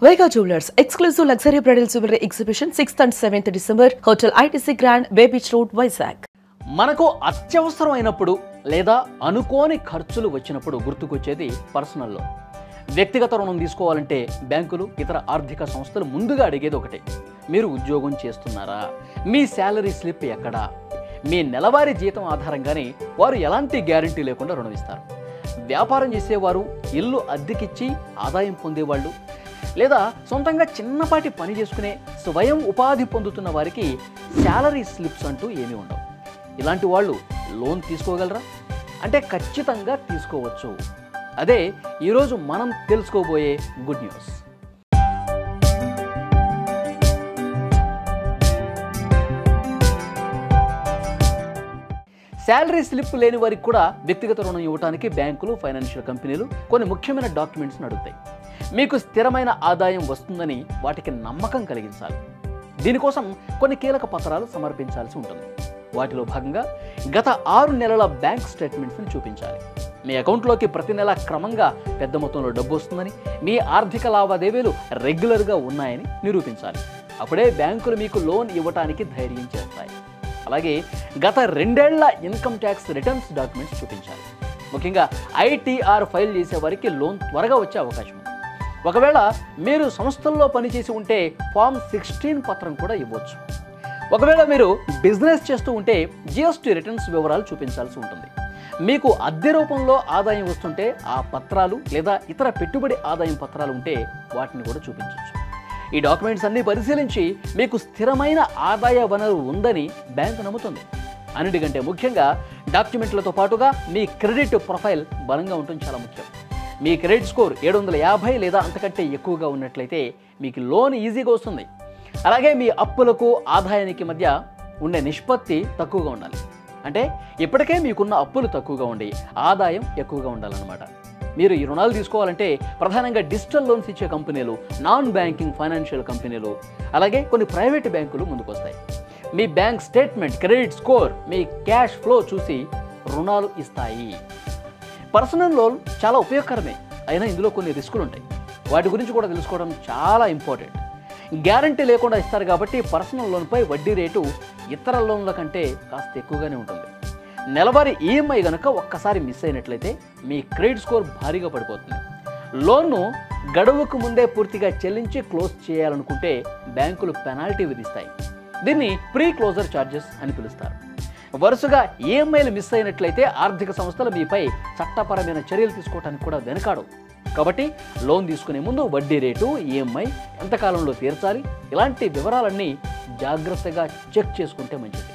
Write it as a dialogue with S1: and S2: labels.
S1: Vega Jewelers exclusive luxury bridal jewelry exhibition 6th and 7th December, Hotel ITC Grand, Bay Beach Road, Vizag.
S2: మనకు అత్యవసరమైనప్పుడు లేదా అనుకోని ఖర్చులు వచ్చినప్పుడు గుర్తుకొచ్చేది personal loan. వ్యక్తిగత రుణం తీసుకోవాలంటే బ్యాంకులు ఇతర ఆర్థిక సంస్థలు ముందుగా అడిగేది ఒకటే. మీరు ఉద్యోగం చేస్తున్నారా? మీ శాలరీ స్లిప్ ఎక్కడా? మీ నెలవారీ జీతం ఆధారంగానే వారు ఎలాంటి గ్యారెంటీ లేకుండా రుణం ఇస్తారు. వ్యాపారం చేసేవారు, ఇల్లు అద్దెకిచ్చి ఆదాయం పొందేవాళ్ళు, లేదా సొంతంగా చిన్నపాటి పని చేసుకునే స్వయం ఉపాధి పొందుతున్న వారికి శాలరీ స్లిప్స్ అంటూ ఏమీ ఉండవు. ఇలాంటి వాళ్ళు లోన్ తీసుకోగలరా అంటే ఖచ్చితంగా తీసుకోవచ్చు. అదే ఈరోజు మనం తెలుసుకోబోయే గుడ్ న్యూస్. శాలరీ స్లిప్ లేని వారికి కూడా వ్యక్తిగత రుణం ఇవ్వడానికి బ్యాంకులు, ఫైనాన్షియల్ కంపెనీలు కొన్ని ముఖ్యమైన డాక్యుమెంట్స్ని అడుగుతాయి. మీకు స్థిరమైన ఆదాయం వస్తుందని వాటికి నమ్మకం కలిగించాలి. దీనికోసం కొన్ని కీలక పత్రాలు సమర్పించాల్సి ఉంటుంది. వాటిలో భాగంగా గత 6 నెలల బ్యాంక్ స్టేట్మెంట్స్ని చూపించాలి. మీ అకౌంట్లోకి ప్రతి నెల క్రమంగా పెద్ద మొత్తంలో డబ్బు వస్తుందని, మీ ఆర్థిక లావాదేవీలు రెగ్యులర్గా ఉన్నాయని నిరూపించాలి. అప్పుడే బ్యాంకులు మీకు లోన్ ఇవ్వడానికి ధైర్యం చేస్తాయి. అలాగే గత 2 ఏళ్ల ఇన్కమ్ ట్యాక్స్ రిటర్న్స్ డాక్యుమెంట్స్ చూపించాలి. ముఖ్యంగా ITR ఫైల్ చేసే వారికి లోన్ త్వరగా వచ్చే అవకాశం ఉంది. ఒకవేళ మీరు సంస్థల్లో పనిచేసి ఉంటే ఫామ్ 16 పత్రం కూడా ఇవ్వచ్చు. ఒకవేళ మీరు బిజినెస్ చేస్తూ ఉంటే GST రిటర్న్స్ వివరాలు చూపించాల్సి ఉంటుంది. మీకు అద్దె రూపంలో ఆదాయం వస్తుంటే ఆ పత్రాలు లేదా ఇతర పెట్టుబడి ఆదాయం పత్రాలు ఉంటే వాటిని కూడా చూపించవచ్చు. ఈ డాక్యుమెంట్స్ అన్ని పరిశీలించి మీకు స్థిరమైన ఆదాయ వనరు ఉందని బ్యాంకు నమ్ముతుంది. అన్నిటికంటే ముఖ్యంగా డాక్యుమెంట్లతో పాటుగా మీ క్రెడిట్ ప్రొఫైల్ బలంగా ఉండటం చాలా ముఖ్యం. మీ క్రెడిట్ స్కోర్ 750 లేదా అంతకంటే ఎక్కువగా ఉన్నట్లయితే మీకు లోన్ ఈజీగా వస్తుంది. అలాగే మీ అప్పులకు ఆదాయానికి మధ్య ఉండే నిష్పత్తి తక్కువగా ఉండాలి. అంటే ఇప్పటికే మీకున్న అప్పులు తక్కువగా ఉండి ఆదాయం ఎక్కువగా ఉండాలన్నమాట. మీరు ఈ రుణాలు తీసుకోవాలంటే ప్రధానంగా డిజిటల్ లోన్స్ ఇచ్చే కంపెనీలు, నాన్ బ్యాంకింగ్ ఫైనాన్షియల్ కంపెనీలు, అలాగే కొన్ని ప్రైవేట్ బ్యాంకులు ముందుకొస్తాయి. మీ బ్యాంక్ స్టేట్మెంట్, క్రెడిట్ స్కోర్, మీ క్యాష్ ఫ్లో చూసి రుణాలు ఇస్తాయి. పర్సనల్ లోన్ చాలా ఉపయోగకరమే, అయినా ఇందులో కొన్ని రిస్కులు ఉంటాయి. వాటి గురించి కూడా తెలుసుకోవడం చాలా ఇంపార్టెంట్. గ్యారంటీ లేకుండా ఇస్తారు కాబట్టి పర్సనల్ లోన్పై వడ్డీ రేటు ఇతర లోన్ల కంటే కాస్త ఎక్కువగానే ఉంటుంది. నెలవారీ EMI కనుక ఒక్కసారి మిస్ అయినట్లయితే మీ క్రెడిట్ స్కోర్ భారీగా పడిపోతుంది. లోన్ను గడువుకు ముందే పూర్తిగా చెల్లించి క్లోజ్ చేయాలనుకుంటే బ్యాంకులు పెనాల్టీ విధిస్తాయి. దీన్ని ప్రీ క్లోజర్ ఛార్జెస్ అని పిలుస్తారు. వరుసగా EMIలు మిస్ అయినట్లయితే ఆర్థిక సంస్థలు మీపై చట్టపరమైన చర్యలు తీసుకోవడానికి కూడా వెనకాడవు. కాబట్టి లోన్ తీసుకునే ముందు వడ్డీ రేటు, EMI ఎంతకాలంలో తీర్చాలి, ఇలాంటి వివరాలన్నీ జాగ్రత్తగా చెక్ చేసుకుంటే మంచిది.